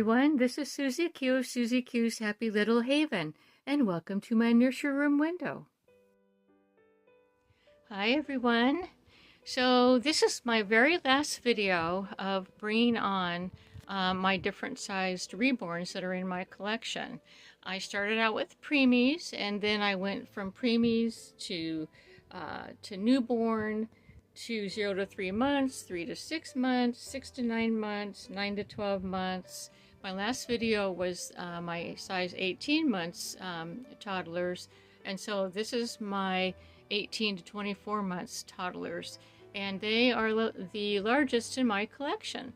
everyone, this is Susie Q of Susie Q's Happy Little Haven, and welcome to my Nursery Room Window. Hi everyone. So this is my very last video of bringing on my different sized reborns that are in my collection. I started out with preemies, and then I went from preemies to newborn, to 0 to 3 months, 3 to 6 months, 6 to 9 months, 9 to 12 months. My last video was my size 18 months toddlers, and so this is my 18 to 24 months toddlers, and they are the largest in my collection.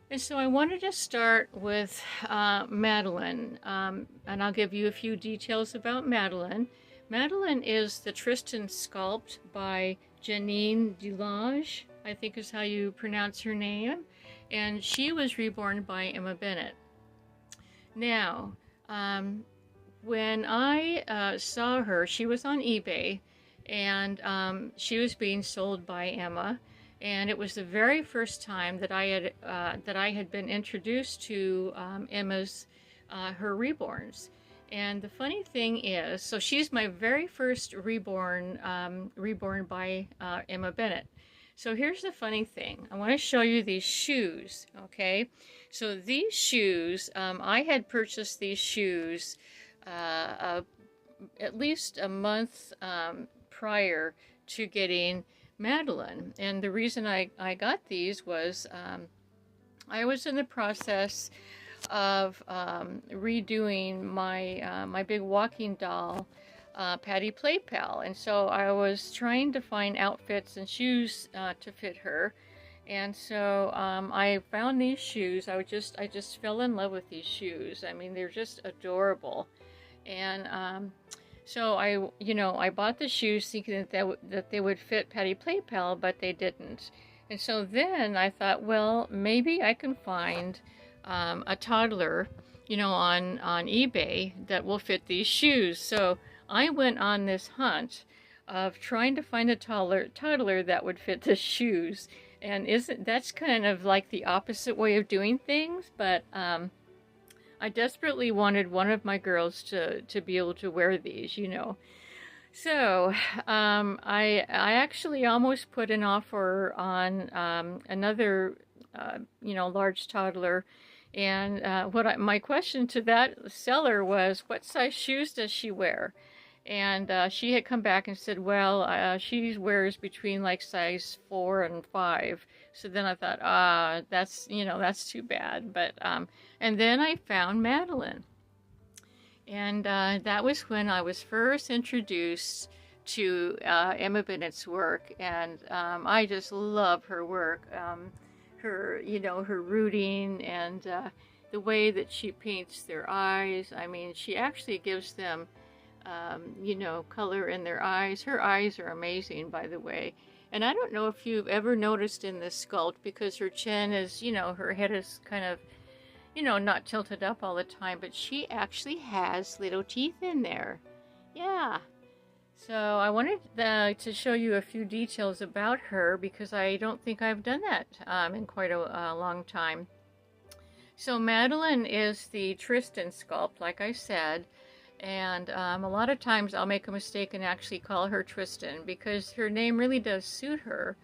And so I wanted to start with Madeline, and I'll give you a few details about Madeline. Madeline is the Tristan sculpt by Janine de Lange, I think is how you pronounce her name, and she was reborn by Emma Bennett. Now, when I saw her, she was on eBay, and she was being sold by Emma, and it was the very first time that I had been introduced to Emma's her reborns. And the funny thing is, so she's my very first reborn by Emma Bennett. So here's the funny thing. I want to show you these shoes, okay? So these shoes, I had purchased these shoes at least a month prior to getting Madeline. And the reason I got these was I was in the process of redoing my my big walking doll, Patty Play Pal, and so I was trying to find outfits and shoes to fit her, and so I found these shoes. I just fell in love with these shoes. I mean, they're just adorable, and so I bought the shoes thinking that they would fit Patty Play Pal, but they didn't, and so then I thought, well, maybe I can find a toddler, on eBay that will fit these shoes. So I went on this hunt of trying to find a toddler that would fit the shoes. And that's kind of like the opposite way of doing things, but I desperately wanted one of my girls to be able to wear these, So I actually almost put an offer on another large toddler. And my question to that seller was, what size shoes does she wear? And she had come back and said, well, she wears between like size 4 and 5. So then I thought, that's too bad. But and then I found Madeline, and that was when I was first introduced to Emma Bennett's work, and I just love her work. Her rooting and the way that she paints their eyes. I mean, she actually gives them, color in their eyes. Her eyes are amazing, by the way. And I don't know if you've ever noticed in this sculpt, because her chin is, her head is kind of, not tilted up all the time, but she actually has little teeth in there. Yeah. So I wanted to show you a few details about her, because I don't think I've done that in quite a long time. So Madeline is the Tristan sculpt, like I said, and a lot of times I'll make a mistake and actually call her Tristan, because her name really does suit her.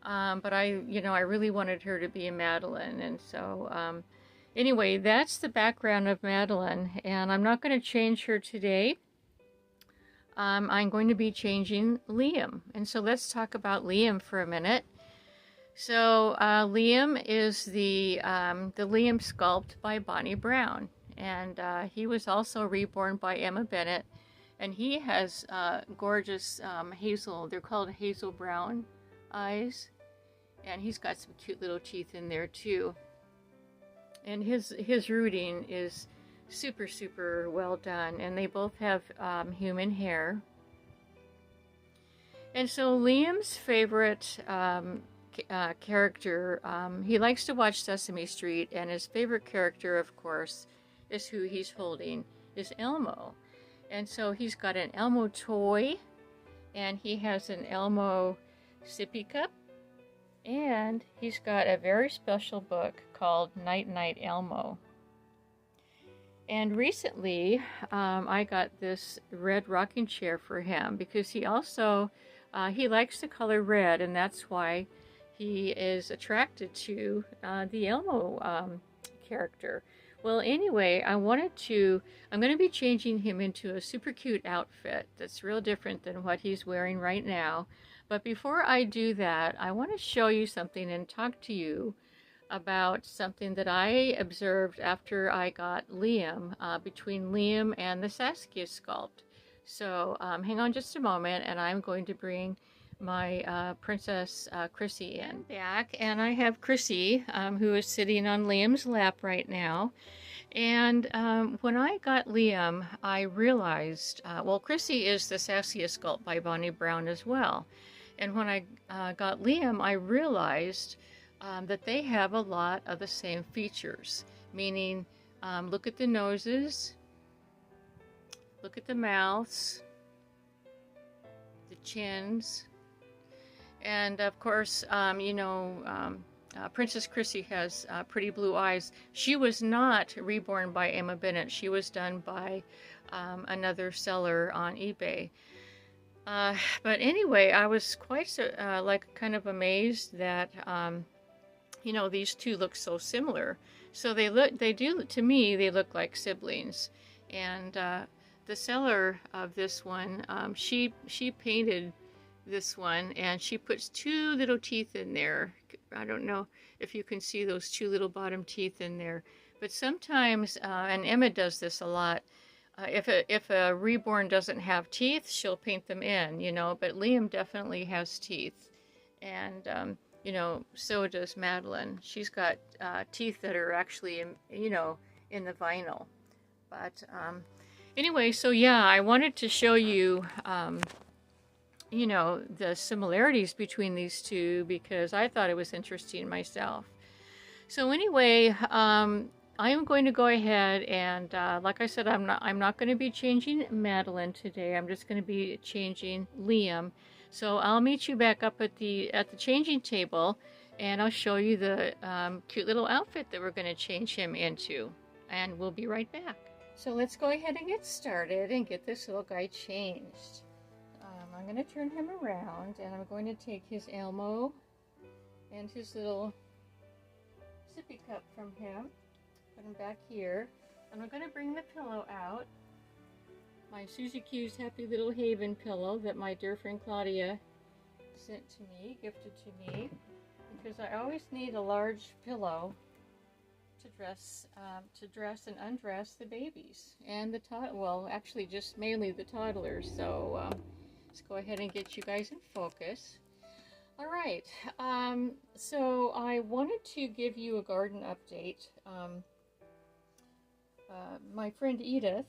But I really wanted her to be a Madeline, and so anyway, that's the background of Madeline, and I'm not going to change her today. I'm going to be changing Liam. And so let's talk about Liam for a minute. So Liam is the Liam sculpt by Bonnie Brown. And he was also reborn by Emma Bennett. And he has gorgeous hazel, they're called hazel brown eyes. And he's got some cute little teeth in there too. And his rooting is super well done, and they both have human hair. And so Liam's favorite character, he likes to watch Sesame Street, and his favorite character, of course, is who he's holding, is Elmo. And so he's got an Elmo toy, and he has an Elmo sippy cup, and he's got a very special book called Night Night Elmo. And recently, I got this red rocking chair for him because he also, he likes the color red, and that's why he is attracted to the Elmo character. Well, anyway, I'm going to be changing him into a super cute outfit that's real different than what he's wearing right now. But before I do that, I want to show you something and talk to you about something that I observed after I got Liam, between Liam and the Saskia sculpt. So hang on just a moment, and I'm going to bring my Princess Chrissy in. Back, and I have Chrissy, who is sitting on Liam's lap right now. And when I got Liam, I realized, well, Chrissy is the Saskia sculpt by Bonnie Brown as well. And when I got Liam, I realized that they have a lot of the same features, meaning look at the noses, look at the mouths, the chins, and of course, Princess Chrissy has pretty blue eyes. She was not reborn by Emma Bennett. She was done by another seller on eBay. But anyway, I was quite kind of amazed that these two look so similar. So to me, they look like siblings. And the seller of this one, she painted this one, and she puts two little teeth in there. I don't know if you can see those two little bottom teeth in there, but sometimes, and Emma does this a lot, if a reborn doesn't have teeth, she'll paint them in, but Liam definitely has teeth. And so does Madeline. She's got teeth that are actually in the vinyl. But anyway, so yeah, I wanted to show you the similarities between these two because I thought it was interesting myself. So anyway, I am going to go ahead and like I said, I'm not going to be changing Madeline today. I'm just going to be changing Liam. So I'll meet you back up at the changing table, and I'll show you the cute little outfit that we're going to change him into, and we'll be right back. So let's go ahead and get started and get this little guy changed. I'm going to turn him around, and I'm going to take his Elmo and his little sippy cup from him, put him back here, and I'm going to bring the pillow out. My Susie Q's Happy Little Haven pillow that my dear friend Claudia sent to me, gifted to me, because I always need a large pillow to dress and undress the babies and actually just mainly the toddlers. So let's go ahead and get you guys in focus. All right, so I wanted to give you a garden update. My friend Edith,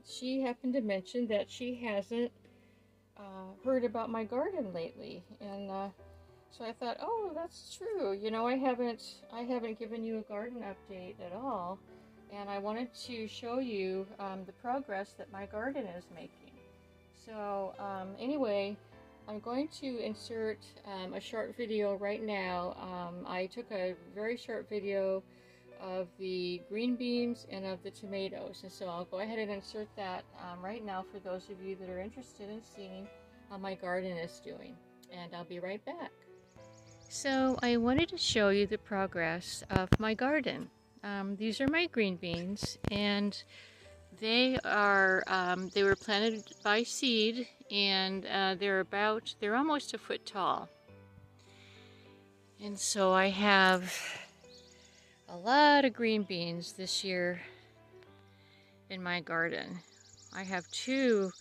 she happened to mention that she hasn't heard about my garden lately, and so I thought, oh, that's true. I haven't given you a garden update at all, and I wanted to show you the progress that my garden is making. So anyway, I'm going to insert a short video right now. I took a very short video of the green beans and of the tomatoes, and so I'll go ahead and insert that right now for those of you that are interested in seeing how my garden is doing, and I'll be right back. So I wanted to show you the progress of my garden. These are my green beans, and they were planted by seed, and they're almost a foot tall. And so I have a lot of green beans this year in my garden. I have two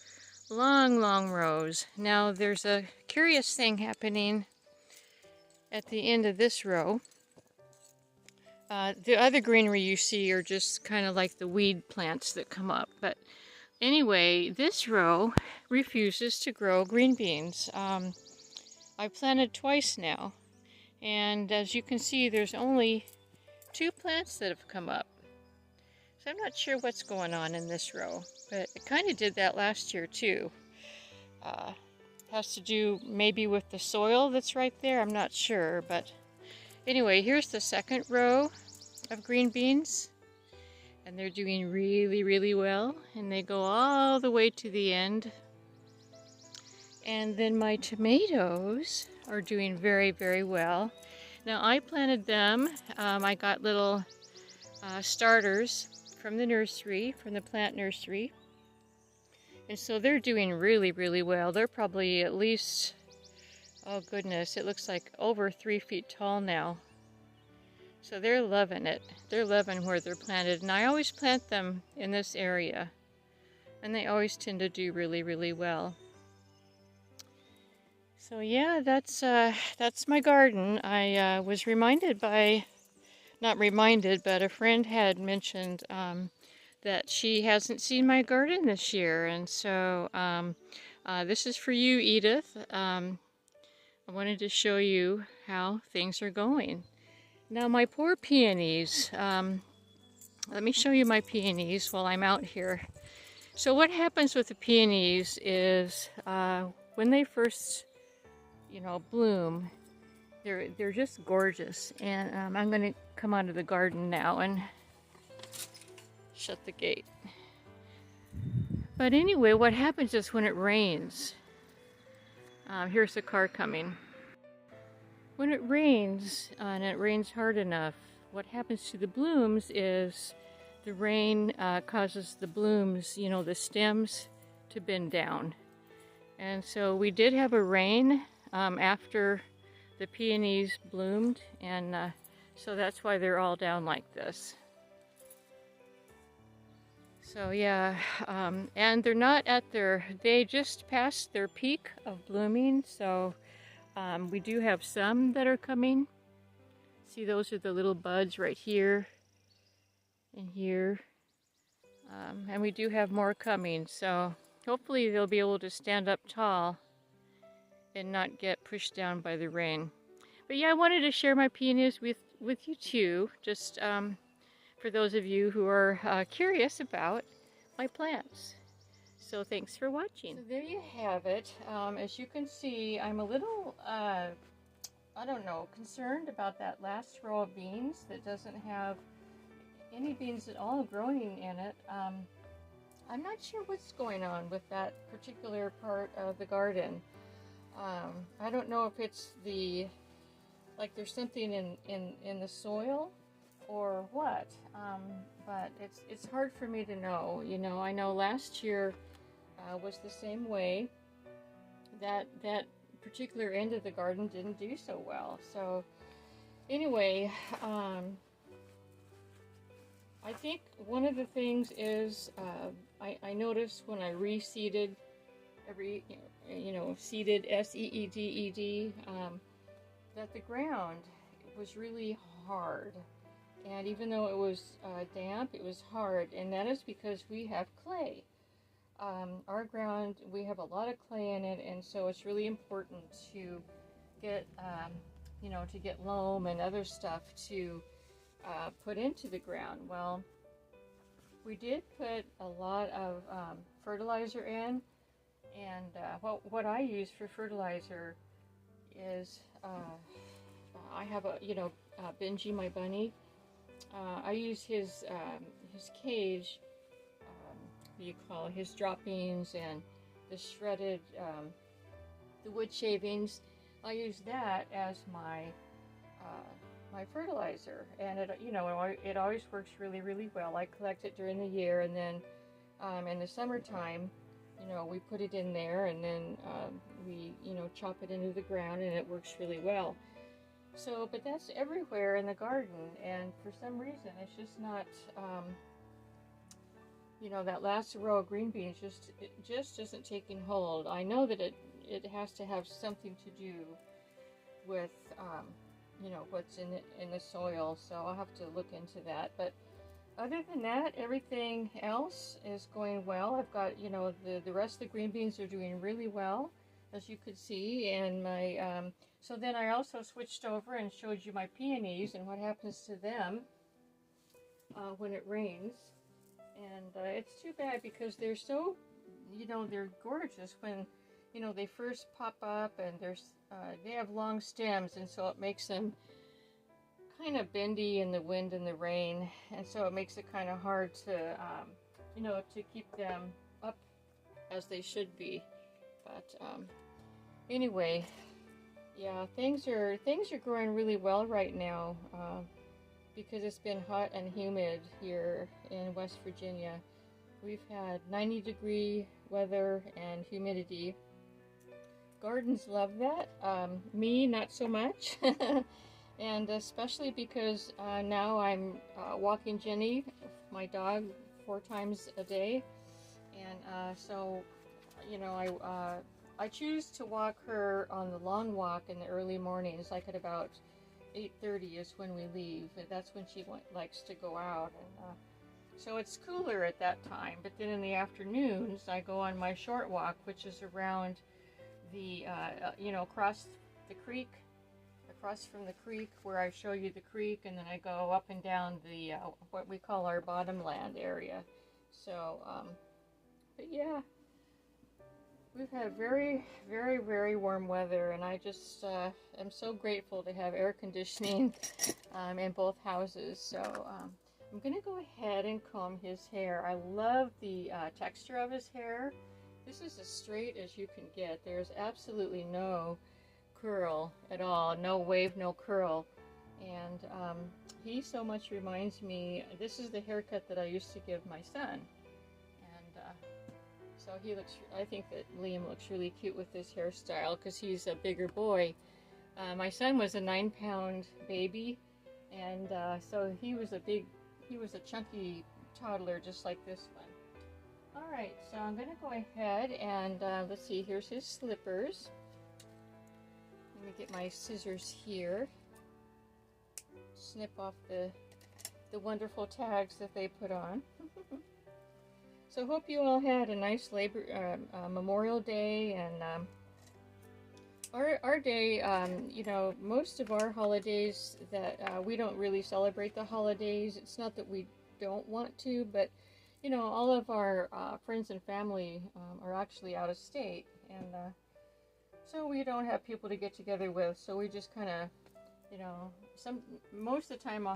long rows. Now there's a curious thing happening at the end of this row. The other greenery you see are just kind of like the weed plants that come up. But anyway, this row refuses to grow green beans. I planted twice now, and as you can see, there's only 2 plants that have come up. So I'm not sure what's going on in this row, but it kind of did that last year too. Has to do maybe with the soil that's right there, I'm not sure, but anyway, here's the second row of green beans, and they're doing really, really well, and they go all the way to the end. And then my tomatoes are doing very, very well. Now I planted them, I got little starters from the nursery, from the plant nursery. And so they're doing really, really well. They're probably at least, oh goodness, it looks like over 3 feet tall now. So they're loving it. They're loving where they're planted. And I always plant them in this area. And they always tend to do really, really well. So yeah, that's my garden. I was reminded by, not reminded, but a friend had mentioned that she hasn't seen my garden this year. And so this is for you, Edith. I wanted to show you how things are going. Now my poor peonies, let me show you my peonies while I'm out here. So what happens with the peonies is when they first, bloom, they're just gorgeous. And I'm going to come out of the garden now and shut the gate. But anyway, what happens is when it rains, here's the car coming. When it rains, and it rains hard enough, what happens to the blooms is the rain causes the blooms, the stems, to bend down. And so we did have a rain after the peonies bloomed, and so that's why they're all down like this. So yeah, and they're not at they just passed their peak of blooming, so we do have some that are coming. See, those are the little buds right here and here. And we do have more coming, so hopefully they'll be able to stand up tall and not get pushed down by the rain. But yeah, I wanted to share my peonies with you too, just for those of you who are curious about my plants. So thanks for watching. So there you have it. As you can see, I'm a little, I don't know, concerned about that last row of beans that doesn't have any beans at all growing in it. I'm not sure what's going on with that particular part of the garden. I don't know if it's like there's something in the soil or what, but it's hard for me to know. I know last year was the same way. That particular end of the garden didn't do so well. So anyway, I think one of the things is I noticed when I reseeded, seeded, S-E-E-D-E-D, that the ground was really hard. And even though it was damp, it was hard, and that is because we have clay. Our ground, we have a lot of clay in it, and so it's really important to get, to get loam and other stuff to put into the ground. Well, we did put a lot of fertilizer in, and what I use for fertilizer is, I have Benji, my bunny. I use his cage, what do you call it, his droppings and the shredded, the wood shavings. I use that as my my fertilizer, and it always works really, really well. I collect it during the year, and then in the summertime, we put it in there, and then we chop it into the ground, and it works really well. So, but that's everywhere in the garden, and for some reason it's just not, that last row of green beans just isn't taking hold. I know that it has to have something to do with, what's in the soil, so I'll have to look into that. But other than that, everything else is going well. I've got, the rest of the green beans are doing really well, as you could see, and my, so then I also switched over and showed you my peonies and what happens to them when it rains. And it's too bad because they're so, they're gorgeous when, they first pop up, and they have long stems, and so it makes them kind of bendy in the wind and the rain, and so it makes it kind of hard to, you know, to keep them up as they should be. But anyway, yeah, things are growing really well right now because it's been hot and humid here in West Virginia. We've had 90-degree weather and humidity. Gardens love that. Me, not so much. And especially because now I'm walking Jenny, my dog, 4 times a day. And so, you know, I choose to walk her on the long walk in the early mornings, like at about 8:30 is when we leave. That's when she likes to go out. And so it's cooler at that time. But then in the afternoons, I go on my short walk, which is around the, you know, across the creek, across from the creek where I show you the creek, and then I go up and down the, what we call our bottomland area. So, but yeah, we've had very, very, very warm weather, and I just am so grateful to have air conditioning in both houses. So I'm going to go ahead and comb his hair. I love the texture of his hair. This is as straight as you can get. There's absolutely no curl at all, no wave, no curl. And he so much reminds me, this is the haircut that I used to give my son. And so he looks, I think that Liam looks really cute with this hairstyle because he's a bigger boy. My son was a 9-pound baby, and so he was a chunky toddler just like this one. Alright, so I'm going to go ahead and let's see, here's his slippers. Let me get my scissors here. Snip off the wonderful tags that they put on. So hope you all had a nice Memorial Day, and our day, you know, most of our holidays that we don't really celebrate the holidays. It's not that we don't want to, but you know, all of our friends and family are actually out of state, and so we don't have people to get together with. So we just kind of, you know, most of the time,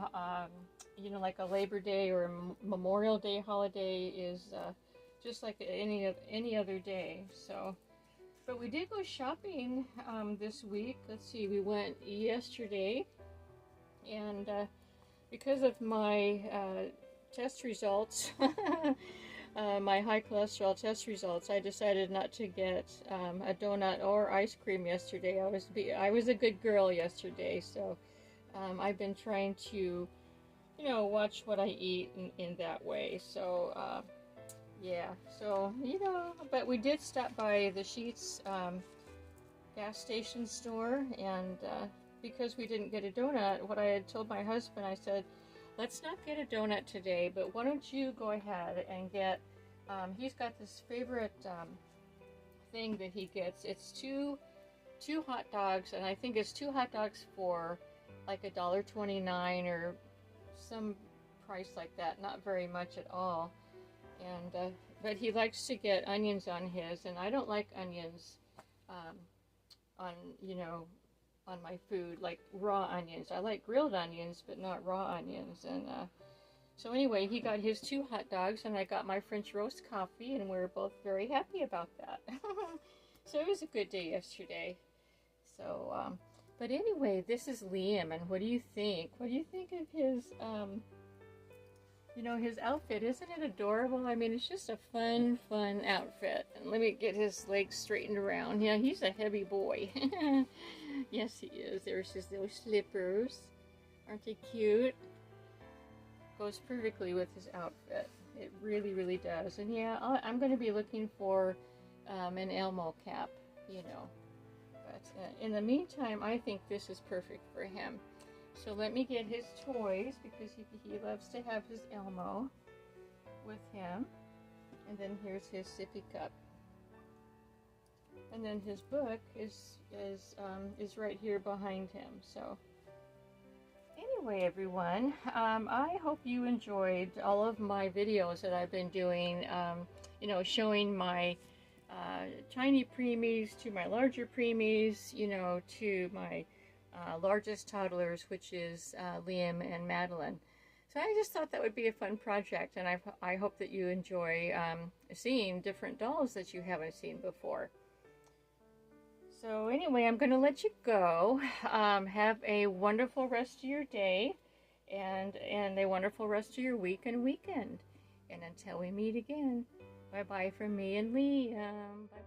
you know, like a Labor Day or a Memorial Day holiday is just like any other day. So, but we did go shopping this week. Let's see, we went yesterday, and because of my test results, my high cholesterol test results, I decided not to get a donut or ice cream yesterday. I was a good girl yesterday, so I've been trying to, you know, watch what I eat in that way. So yeah, so you know, but we did stop by the Sheetz gas station store, and because we didn't get a donut, what I had told my husband, I said, let's not get a donut today, but why don't you go ahead and get, he's got this favorite thing that he gets. It's two hot dogs, and I think it's 2 hot dogs for like $1.29 or some price like that, not very much at all. And but he likes to get onions on his, and I don't like onions on, you know, on my food, like raw onions. I like grilled onions, but not raw onions. And so anyway, he got his 2 hot dogs, and I got my French roast coffee, and we were both very happy about that. So it was a good day yesterday. So, but anyway, this is Liam, and what do you think? What do you think of his, you know, his outfit? Isn't it adorable? I mean, it's just a fun outfit. And let me get his legs straightened around. Yeah, he's a heavy boy. Yes, he is. There's his little slippers. Aren't they cute? Goes perfectly with his outfit. It really, really does. And yeah, I'm going to be looking for an Elmo cap, you know. But in the meantime, I think this is perfect for him. So let me get his toys, because he loves to have his Elmo with him. And then here's his sippy cup. And then his book is right here behind him. So anyway, everyone, I hope you enjoyed all of my videos that I've been doing, you know, showing my tiny preemies to my larger preemies, you know, to my largest toddlers, which is Liam and Madeline. So I just thought that would be a fun project, and I hope that you enjoy seeing different dolls that you haven't seen before. So anyway, I'm going to let you go. Have a wonderful rest of your day, and a wonderful rest of your week and weekend. And until we meet again, bye-bye from me and Liam. Bye.